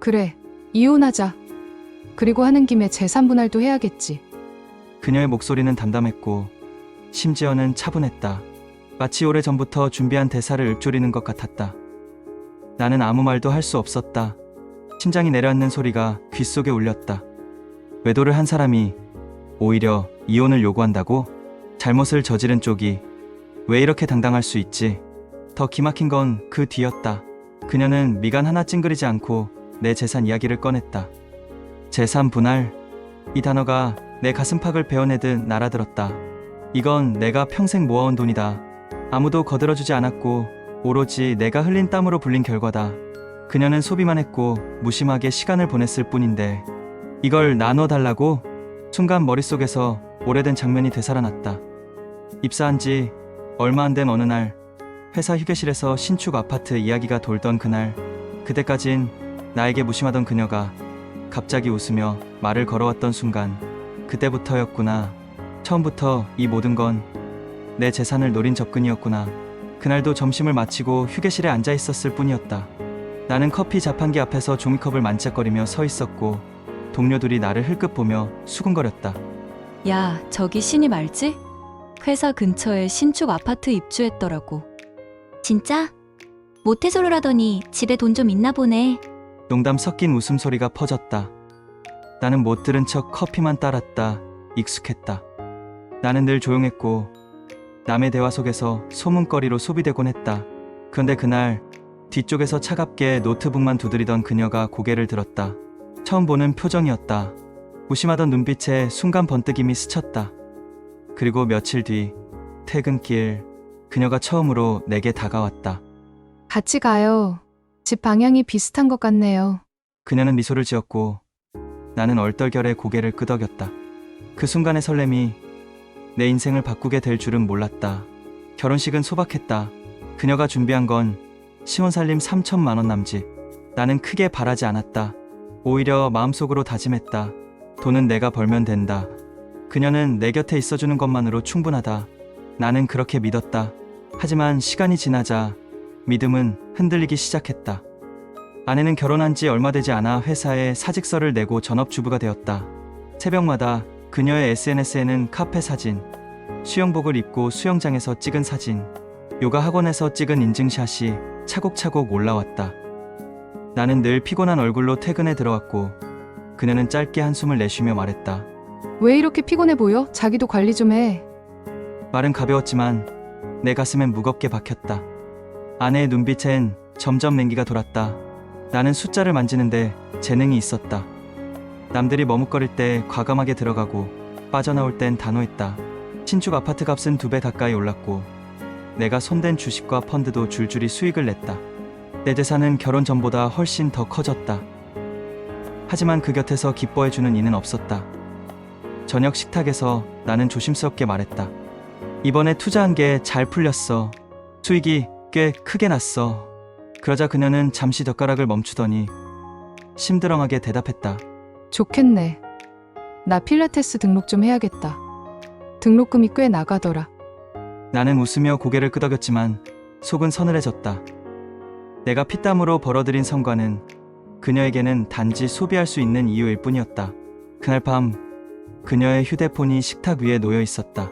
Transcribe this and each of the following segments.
그래, 이혼하자. 그리고 하는 김에 재산 분할도 해야겠지. 그녀의 목소리는 담담했고 심지어는 차분했다. 마치 오래전부터 준비한 대사를 읊조리는 것 같았다. 나는 아무 말도 할 수 없었다. 심장이 내려앉는 소리가 귓속에 울렸다. 외도를 한 사람이 오히려 이혼을 요구한다고? 잘못을 저지른 쪽이 왜 이렇게 당당할 수 있지? 더 기막힌 건 그 뒤였다. 그녀는 미간 하나 찡그리지 않고 내 재산 이야기를 꺼냈다. 재산 분할? 이 단어가 내 가슴팍을 베어내듯 날아들었다. 이건 내가 평생 모아온 돈이다. 아무도 거들어주지 않았고 오로지 내가 흘린 땀으로 불린 결과다. 그녀는 소비만 했고 무심하게 시간을 보냈을 뿐인데 이걸 나눠달라고? 순간 머릿속에서 오래된 장면이 되살아났다. 입사한 지 얼마 안 된 어느 날 회사 휴게실에서 신축 아파트 이야기가 돌던 그날, 그때까진 나에게 무심하던 그녀가 갑자기 웃으며 말을 걸어왔던 순간, 그때부터였구나. 처음부터 이 모든 건 내 재산을 노린 접근이었구나. 그날도 점심을 마치고 휴게실에 앉아 있었을 뿐이었다. 나는 커피 자판기 앞에서 종이컵을 만짝거리며 서 있었고 동료들이 나를 흘끗 보며 수군거렸다. 야, 저기 신입 알지? 회사 근처에 신축 아파트 입주했더라고. 진짜? 모태솔로라더니 집에 돈 좀 있나 보네. 농담 섞인 웃음소리가 퍼졌다. 나는 못 들은 척 커피만 따랐다. 익숙했다. 나는 늘 조용했고 남의 대화 속에서 소문거리로 소비되곤 했다. 그런데 그날 뒤쪽에서 차갑게 노트북만 두드리던 그녀가 고개를 들었다. 처음 보는 표정이었다. 무심하던 눈빛에 순간 번뜩임이 스쳤다. 그리고 며칠 뒤 퇴근길 그녀가 처음으로 내게 다가왔다. 같이 가요. 집 방향이 비슷한 것 같네요. 그녀는 미소를 지었고 나는 얼떨결에 고개를 끄덕였다. 그 순간의 설렘이 내 인생을 바꾸게 될 줄은 몰랐다. 결혼식은 소박했다. 그녀가 준비한 건 시원살림 3천만 원 남짓. 나는 크게 바라지 않았다. 오히려 마음속으로 다짐했다. 돈은 내가 벌면 된다. 그녀는 내 곁에 있어주는 것만으로 충분하다. 나는 그렇게 믿었다. 하지만 시간이 지나자 믿음은 흔들리기 시작했다. 아내는 결혼한 지 얼마 되지 않아 회사에 사직서를 내고 전업주부가 되었다. 새벽마다 그녀의 SNS에는 카페 사진, 수영복을 입고 수영장에서 찍은 사진, 요가 학원에서 찍은 인증샷이 차곡차곡 올라왔다. 나는 늘 피곤한 얼굴로 퇴근에 들어왔고 그녀는 짧게 한숨을 내쉬며 말했다. 왜 이렇게 피곤해 보여? 자기도 관리 좀 해. 말은 가벼웠지만 내 가슴엔 무겁게 박혔다. 아내의 눈빛엔 점점 냉기가 돌았다. 나는 숫자를 만지는데 재능이 있었다. 남들이 머뭇거릴 때 과감하게 들어가고 빠져나올 땐 단호했다. 신축 아파트 값은 2배 가까이 올랐고 내가 손댄 주식과 펀드도 줄줄이 수익을 냈다. 내 재산은 결혼 전보다 훨씬 더 커졌다. 하지만 그 곁에서 기뻐해주는 이는 없었다. 저녁 식탁에서 나는 조심스럽게 말했다. 이번에 투자한 게 잘 풀렸어. 수익이 꽤 크게 났어. 그러자 그녀는 잠시 젓가락을 멈추더니 심드렁하게 대답했다. 좋겠네. 나 필라테스 등록 좀 해야겠다. 등록금이 꽤 나가더라. 나는 웃으며 고개를 끄덕였지만 속은 서늘해졌다. 내가 피땀으로 벌어들인 성과는 그녀에게는 단지 소비할 수 있는 이유일 뿐이었다. 그날 밤 그녀의 휴대폰이 식탁 위에 놓여 있었다.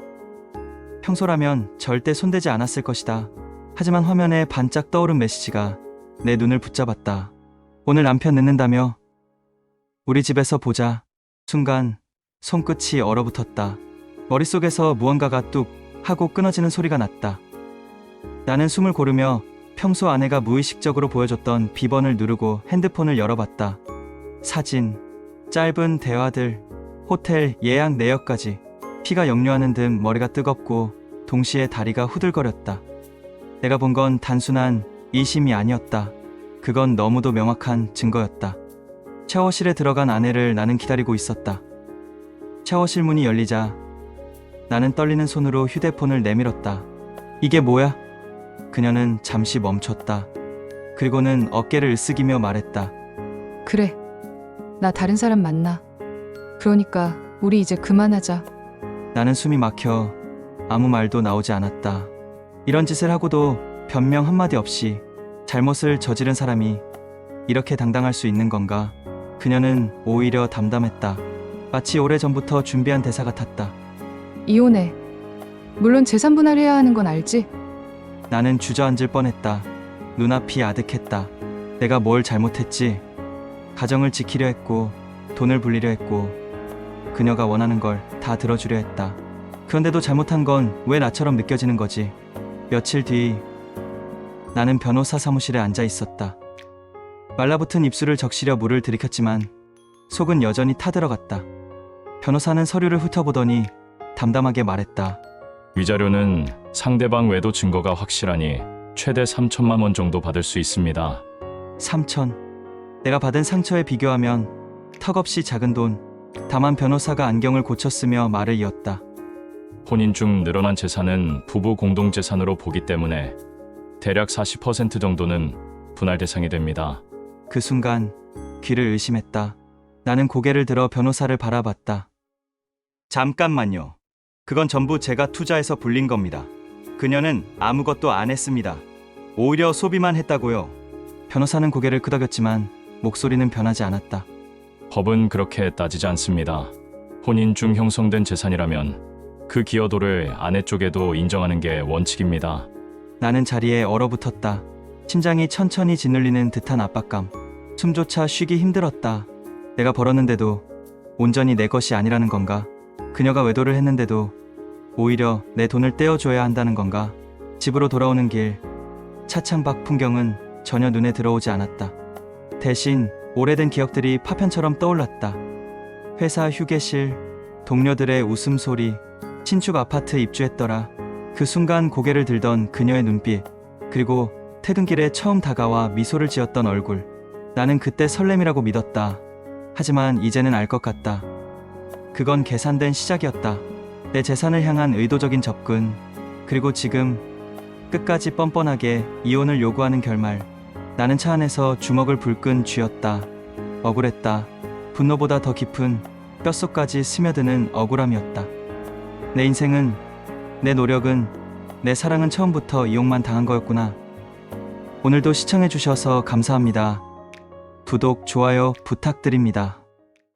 평소라면 절대 손대지 않았을 것이다. 하지만 화면에 반짝 떠오른 메시지가 내 눈을 붙잡았다. 오늘 남편 늦는다며? 우리 집에서 보자. 순간 손끝이 얼어붙었다. 머릿속에서 무언가가 뚝 하고 끊어지는 소리가 났다. 나는 숨을 고르며 평소 아내가 무의식적으로 보여줬던 비번을 누르고 핸드폰을 열어봤다. 사진, 짧은 대화들, 호텔 예약 내역까지. 피가 역류하는 듯 머리가 뜨겁고 동시에 다리가 후들거렸다. 내가 본 건 단순한 이심이 아니었다. 그건 너무도 명확한 증거였다. 샤워실에 들어간 아내를 나는 기다리고 있었다. 샤워실 문이 열리자 나는 떨리는 손으로 휴대폰을 내밀었다. 이게 뭐야? 그녀는 잠시 멈췄다. 그리고는 어깨를 으쓱이며 말했다. 그래. 나 다른 사람 만나. 그러니까 우리 이제 그만하자. 나는 숨이 막혀 아무 말도 나오지 않았다. 이런 짓을 하고도 변명 한마디 없이 잘못을 저지른 사람이 이렇게 당당할 수 있는 건가? 그녀는 오히려 담담했다. 마치 오래전부터 준비한 대사 같았다. 이혼해. 물론 재산 분할해야 하는 건 알지? 나는 주저앉을 뻔했다. 눈앞이 아득했다. 내가 뭘 잘못했지? 가정을 지키려 했고, 돈을 불리려 했고, 그녀가 원하는 걸 다 들어주려 했다. 그런데도 잘못한 건 왜 나처럼 느껴지는 거지? 며칠 뒤 나는 변호사 사무실에 앉아 있었다. 말라붙은 입술을 적시려 물을 들이켰지만 속은 여전히 타들어갔다. 변호사는 서류를 훑어보더니 담담하게 말했다. 위자료는 상대방 외도 증거가 확실하니 최대 3천만 원 정도 받을 수 있습니다. 3천. 내가 받은 상처에 비교하면 턱없이 작은 돈. 다만 변호사가 안경을 고쳤으며 말을 이었다. 혼인 중 늘어난 재산은 부부 공동재산으로 보기 때문에 대략 40% 정도는 분할 대상이 됩니다. 그 순간 귀를 의심했다. 나는 고개를 들어 변호사를 바라봤다. 잠깐만요. 그건 전부 제가 투자해서 불린 겁니다. 그녀는 아무것도 안 했습니다. 오히려 소비만 했다고요. 변호사는 고개를 끄덕였지만 목소리는 변하지 않았다. 법은 그렇게 따지지 않습니다. 혼인 중 형성된 재산이라면 그 기여도를 아내 쪽에도 인정하는 게 원칙입니다. 나는 자리에 얼어붙었다. 심장이 천천히 짓눌리는 듯한 압박감. 숨조차 쉬기 힘들었다. 내가 벌었는데도 온전히 내 것이 아니라는 건가? 그녀가 외도를 했는데도 오히려 내 돈을 떼어줘야 한다는 건가? 집으로 돌아오는 길, 차창 밖 풍경은 전혀 눈에 들어오지 않았다. 대신 오래된 기억들이 파편처럼 떠올랐다. 회사 휴게실, 동료들의 웃음소리, 신축 아파트 입주했더라. 그 순간 고개를 들던 그녀의 눈빛, 그리고 퇴근길에 처음 다가와 미소를 지었던 얼굴. 나는 그때 설렘이라고 믿었다. 하지만 이제는 알 것 같다. 그건 계산된 시작이었다. 내 재산을 향한 의도적인 접근, 그리고 지금 끝까지 뻔뻔하게 이혼을 요구하는 결말. 나는 차 안에서 주먹을 불끈 쥐었다. 억울했다. 분노보다 더 깊은 뼛속까지 스며드는 억울함이었다. 내 인생은, 내 노력은, 내 사랑은 처음부터 이용만 당한 거였구나. 오늘도 시청해주셔서 감사합니다. 구독, 좋아요 부탁드립니다.